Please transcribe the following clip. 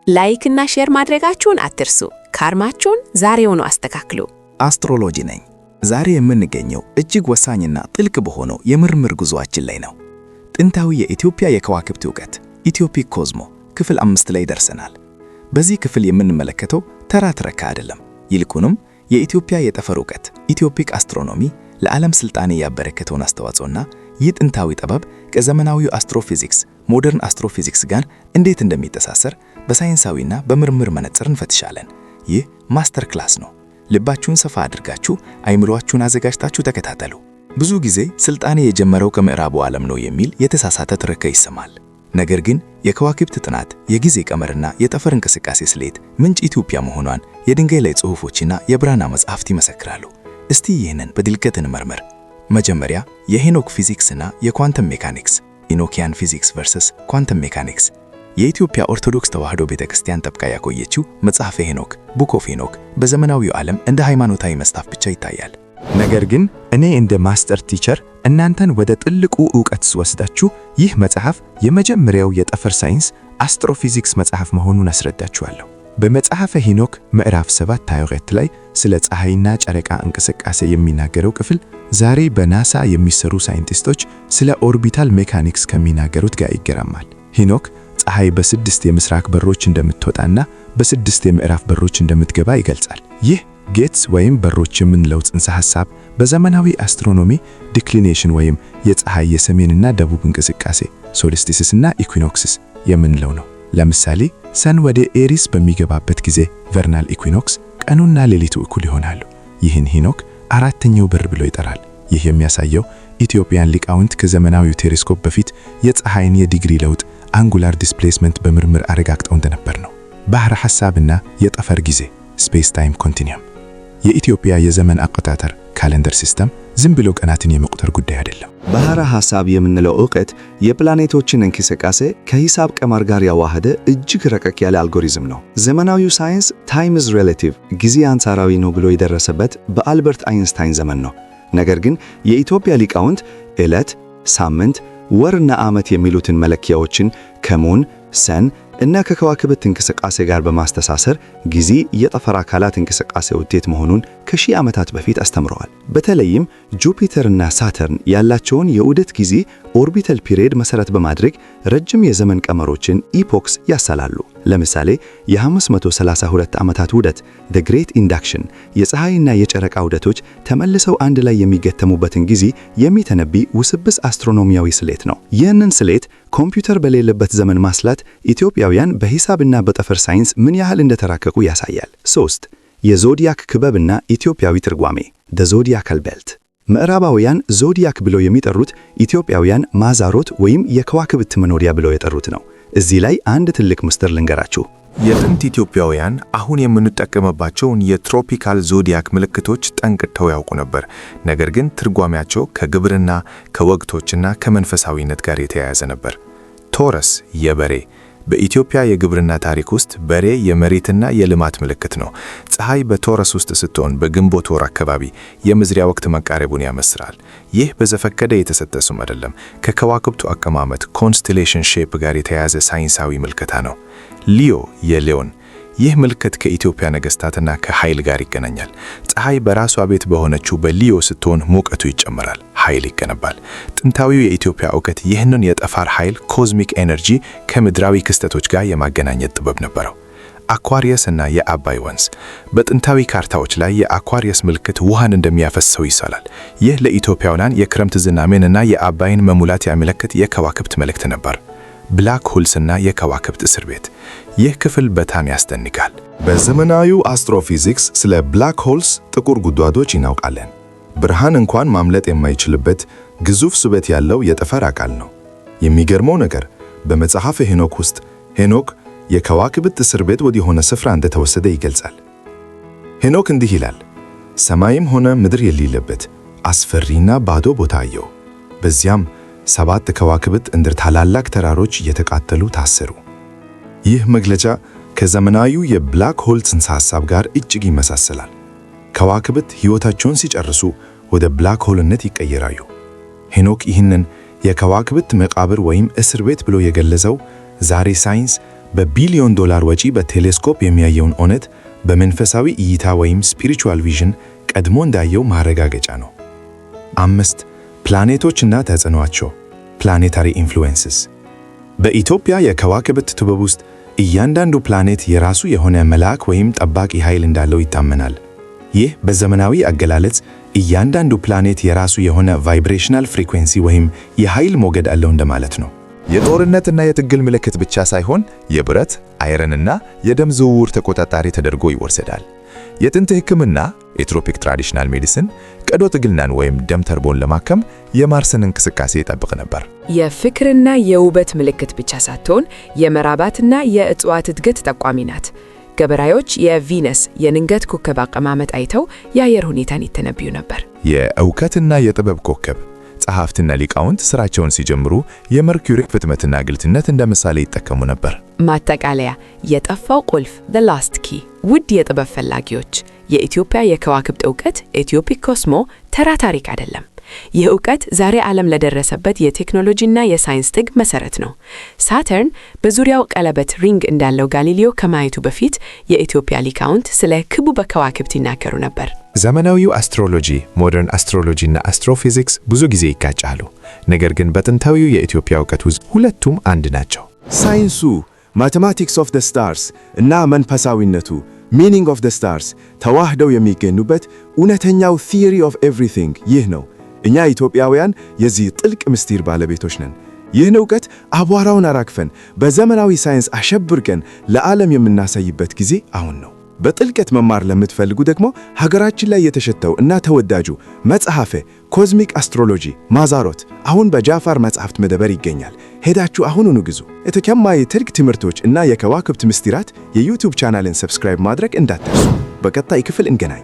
ላይክ እና ሼር ማድረጋችሁን አትርሱ። ካርማችሁን ዛሬውኑ አስተካክሉ። አስትሮሎጂ ነኝ። ዛሬ የምንገኘው እጅግ ወሳኝና ጥልቅ በሆነው የምርምር ጉዞአችን ላይ ነው። ጥንታዊ የኢትዮጵያ የከዋክብት ዕውቀት ኢትዮፒክ ኮዝሞ ክፍል 5 ላይ ደርሰናል። በዚህ ክፍል የምንመለከተው ተራ ትረካ አይደለም። ይልቁንም የኢትዮጵያ የጠፈር ዕውቀት ኢትዮፒክ አስትሮኖሚ ለዓለም ስልጣኔ ያበረከተውን አስተዋጽኦና ይህ ጥንታዊ ጥበብ ከዘመናዊው አስትሮፊዚክስ ሞደርን አስትሮፊዚክስ ጋር እንዴት እንደሚተሳሰር በሳይንሳዊና በምርምር መነጽር እንፈትሻለን። ይህ ማስተር ክላስ ነው። ልባችሁን ሰፋ አድርጋችሁ አይምሮአችሁን አዘጋጅታችሁ ተከታተሉ። ብዙ ጊዜ ስልጣኔ የጀመረው ከምዕራቡ ዓለም ነው የሚል የተሳሳተ ትረካ ይሰማል። ነገር ግን የከዋክብት ጥናት የጊዜ ቀመርና የጠፈር እንቅስቃሴ ስሌት ምንጭ ኢትዮጵያ መሆኗን የድንጋይ ላይ ጽሑፎችና የብራና መጻሕፍት ይመሰክራሉ። እስቲ ይህንን በድልቀት እንመርምር። መጀመሪያ የሄኖክ ፊዚክስና የኳንተም ሜካኒክስ ኢኖኪያን ፊዚክስ ቨርሰስ ኳንተም ሜካኒክስ። የኢትዮጵያ ኦርቶዶክስ ተዋሕዶ ቤተክርስቲያን ጠብቃ ያቆየችው መጽሐፈ ሄኖክ ቡክ ኦፍ ሄኖክ በዘመናዊው ዓለም እንደ ሃይማኖታዊ መጽሐፍ ብቻ ይታያል። ነገር ግን እኔ እንደ ማስተር ቲቸር እናንተን ወደ ጥልቁ ዕውቀት ወስዳችሁ ይህ መጽሐፍ የመጀመሪያው የጠፈር ሳይንስ አስትሮፊዚክስ መጽሐፍ መሆኑን አስረዳችኋለሁ። በመጽሐፈ ሄኖክ ምዕራፍ 7 ላይ ስለ ፀሐይና ጨረቃ እንቅስቃሴ የሚናገረው ክፍል ዛሬ በናሳ የሚሰሩ ሳይንቲስቶች ስለ ኦርቢታል ሜካኒክስ ከሚናገሩት ጋር ይገራማል። ሄኖክ ፀሐይ በ6 የምስራቅ በሮች እንደምትወጣና በ6 የምዕራብ በሮች እንደምትገባ ይገልጻል። ይህ ጌትስ ወይም በሮች የምንለው ጽንሰ ሐሳብ በዘመናዊ አስትሮኖሚ ዲክሊኔሽን ወይም የፀሐይ የሰሜንና ደቡብ እንቅስቃሴ ሶልስቲስና ኢኩዊኖክስስ የምንለው ነው። ለምሳሌ ሰን ወደ ኤሪስ በሚገባበት ጊዜ ቨርናል ኢኩዊኖክስ ቀኑና ሌሊቱ እኩል ይሆናሉ። ይህን ሄኖክ አራተኛው በር ብሎ ይጠራል። ይህ የሚያሳየው ኢትዮጵያን ሊቃውንት ከዘመናዊው ቴሌስኮፕ በፊት የፀሐይን የዲግሪ ለውጥ አንጉላር ዲስፕሌስመንት በምርምር አረጋግጠው እንደነበር ነው። ባህረ ሐሳብና የጠፈር ጊዜ ስፔስ ታይም ኮንቲኒየም። የኢትዮጵያ የዘመን አቆጣጠር ካሌንደር ሲስተም ዝም ብሎ ቀናትን የመቁጠር ጉዳይ አይደለም። ባህረ ሐሳብ የምንለው ዕውቀት የፕላኔቶችን እንቅስቃሴ ከሂሳብ ቀመር ጋር ያዋሃደ እጅግ ረቀቅ ያለ አልጎሪዝም ነው። ዘመናዊው ሳይንስ ታይም ኢዝ ሪሌቲቭ ጊዜ አንጻራዊ ነው ብሎ የደረሰበት በአልበርት አይንስታይን ዘመን ነው። ነገር ግን የኢትዮጵያ ሊቃውንት ዕለት፣ ሳምንት፣ ወርና ዓመት የሚሉትን መለኪያዎችን ከሙን፣ ሰን እና ከከዋክብት እንቅስቃሴ ጋር በማስተሳሰር ጊዜ የጠፈር አካላት እንቅስቃሴ ውጤት መሆኑን ከሺህ ዓመታት በፊት አስተምረዋል። በተለይም ጁፒተርና ሳተርን ያላቸውን የዑደት ጊዜ ኦርቢታል ፒሪየድ መሰረት በማድረግ ረጅም የዘመን ቀመሮችን ኢፖክስ ያሳላሉ። ለምሳሌ የ532 ዓመታት ውደት the great induction የፀሐይና የጨረቃ ውደቶች ተመልሰው አንድ ላይ የሚገተሙበትን ጊዜ የሚተነብይ ውስብስ አስትሮኖሚያዊ ስሌት ነው። ይህንን ስሌት ኮምፒውተር በሌለበት ዘመን ማስላት ኢትዮጵያውያን በሂሳብና በጠፈር ሳይንስ ምን ያህል እንደተራቀቁ ያሳያል። 3 የዞዲያክ ክበብና ኢትዮጵያዊ ትርጓሜ the zodiacal belt። ምዕራባውያን ዞዲያክ ብለው የሚጠሩት ኢትዮጵያውያን ማዛሮት ወይም የከዋክብት መኖሪያ ብለው የጠሩት ነው። እዚህ ላይ አንድ ትልቅ ምስጢር ልንገራችሁ። የጥንት ኢትዮጵያውያን አሁን የምንጠቀምባቸውን የትሮፒካል ዞዲያክ ምልክቶች ጠንቅቀው ያውቁ ነበር። ነገር ግን ትርጓሜያቸው ከግብርና ከወቅቶችና ከመንፈሳዊነት ጋር የተያያዘ ነበር። ቶረስ የበሬ በኢትዮጵያ የግብርና ታሪክ ውስጥ በሬ የመሬትና የልማት ምልክት ነው። ፀሐይ በቶረስ ውስጥ ስትሆን በግንቦት ወር አካባቢ የመዝሪያ ወቅት መቃረቡን ያመስራል። ይህ በዘፈቀደ የተሰጠ ስም አይደለም። ከከዋክብቱ አቀማመጥ ኮንስቴሌሽን ሼፕ ጋር የተያያዘ ሳይንሳዊ ምልክታ ነው። ሊዮ የሊዮን ይህ ምልክት ከኢትዮጵያ ነገስታትና ከኃይል ጋር ይገናኛል። ፀሐይ በራሷ ቤት በሆነችው በሊዮ ስትሆን ሙቀቱ ይጨምራል፣ ኃይል ይገነባል። ጥንታዊው የኢትዮጵያ ዕውቀት ይህንን የጠፈር ኃይል ኮዝሚክ ኤነርጂ ከምድራዊ ክስተቶች ጋር የማገናኘት ጥበብ ነበረው። አኳሪየስ እና የአባይ ወንዝ በጥንታዊ ካርታዎች ላይ የአኳሪየስ ምልክት ውሃን እንደሚያፈሰው ይሳላል። ይህ ለኢትዮጵያውያን የክረምት ዝናሜንና የአባይን መሙላት ያመለክት የከዋክብት መልእክት ነበር። ብላክ ሆልስና የከዋክብት እስር ቤት ይህ ክፍል በጣም ያስደንቃል። በዘመናዊው አስትሮፊዚክስ ስለ ብላክ ሆልስ ጥቁር ጉድጓዶች እናውቃለን። ብርሃን እንኳን ማምለጥ የማይችልበት ግዙፍ ስበት ያለው የጠፈር አካል ነው። የሚገርመው ነገር በመጽሐፈ ሄኖክ ውስጥ ሄኖክ የከዋክብት እስር ቤት ወደ ሆነ ስፍራ እንደተወሰደ ይገልጻል። ሄኖክ እንዲህ ይላል፣ ሰማይም ሆነ ምድር የሌለበት አስፈሪና ባዶ ቦታ አየሁ። በዚያም 7 ከዋክብት እንደ ታላላቅ ተራሮች እየተቃጠሉ ታሰሩ። ይህ መግለጫ ከዘመናዊው የብላክ ሆል ጽንሰ ሐሳብ ጋር እጅግ ይመሳሰላል። ከዋክብት ሕይወታቸውን ሲጨርሱ ወደ ብላክ ሆልነት ይቀየራሉ። ሄኖክ ይህንን የከዋክብት መቃብር ወይም እስር ቤት ብሎ የገለጸው ዛሬ ሳይንስ በቢሊዮን ዶላር ወጪ በቴሌስኮፕ የሚያየውን እውነት በመንፈሳዊ እይታ ወይም ስፒሪቹዋል ቪዥን ቀድሞ እንዳየው ማረጋገጫ ነው። 5. ፕላኔቶችና ተጽዕኖአቸው ፕላኔታሪ ኢንፍሉዌንስስ። በኢትዮጵያ የከዋክብት ጥበብ ውስጥ እያንዳንዱ ፕላኔት የራሱ የሆነ መልአክ ወይም ጠባቂ ኃይል እንዳለው ይታመናል። ይህ በዘመናዊ አገላለጽ እያንዳንዱ ፕላኔት የራሱ የሆነ ቫይብሬሽናል ፍሪኩዌንሲ ወይም የኃይል ሞገድ አለው እንደማለት ነው። የጦርነትና የትግል ምልክት ብቻ ሳይሆን የብረት አይረንና የደም ዝውውር ተቆጣጣሪ ተደርጎ ይወሰዳል። የጥንት ሕክምና የትሮፒክ ትራዲሽናል ሜዲሲን ቀዶ ጥገናን ወይም ደም ተርቦን ለማከም የማርስን እንቅስቃሴ ይጠብቅ ነበር። የፍቅርና የውበት ምልክት ብቻ ሳትሆን የመራባትና የእጽዋት እድገት ጠቋሚ ናት። ገበሬዎች የቪነስ የንጋት ኮከብ አቀማመጥ አይተው የአየር ሁኔታን ይተነብዩ ነበር። የእውቀትና የጥበብ ኮከብ ጸሐፍትና ሊቃውንት ስራቸውን ሲጀምሩ የመርኩሪ ፍጥነትና ግልጽነት እንደ ምሳሌ ይጠቀሙ ነበር። ማጠቃለያ፣ የጠፋው ቁልፍ the last key። ውድ የጥበብ ፈላጊዎች፣ የኢትዮጵያ የከዋክብት ዕውቀት ኢትዮፒክ ኮስሞ ተራ ታሪክ አይደለም። ይህ ዕውቀት ዛሬ ዓለም ለደረሰበት የቴክኖሎጂና የሳይንስ ጥግ መሰረት ነው። ሳተርን በዙሪያው ቀለበት ሪንግ እንዳለው ጋሊሊዮ ከማየቱ በፊት የኢትዮጵያ ሊቃውንት ስለ ክቡበ ከዋክብት ይናገሩ ነበር። ዘመናዊው አስትሮሎጂ፣ ሞደርን አስትሮሎጂና አስትሮፊዚክስ ብዙ ጊዜ ይጋጫሉ። ነገር ግን በጥንታዊው የኢትዮጵያ ዕውቀት ውስጥ ሁለቱም አንድ ናቸው። ሳይንሱ ማቴማቲክስ ኦፍ ዘ ስታርስ እና መንፈሳዊነቱ ሚኒንግ ኦፍ ዘ ስታርስ ተዋህደው የሚገኙበት እውነተኛው ቲዮሪ ኦፍ ኤቭሪቲንግ ይህ ነው። እኛ ኢትዮጵያውያን የዚህ ጥልቅ ምስጢር ባለቤቶች ነን። ይህን ዕውቀት አቧራውን አራግፈን በዘመናዊ ሳይንስ አሸብርቀን ለዓለም የምናሳይበት ጊዜ አሁን ነው። በጥልቀት መማር ለምትፈልጉ ደግሞ ሀገራችን ላይ የተሸተው እና ተወዳጁ መጽሐፈ ኮዝሚክ አስትሮሎጂ ማዛሮት አሁን በጃፋር መጽሐፍት መደብር ይገኛል። ሄዳችሁ አሁኑኑ ግዙ። የተከማይ ትርክ ትምህርቶች እና የከዋክብት ምስጢራት የዩቲዩብ ቻናልን ሰብስክራይብ ማድረግ እንዳትረሱ። በቀጣይ ክፍል እንገናኝ።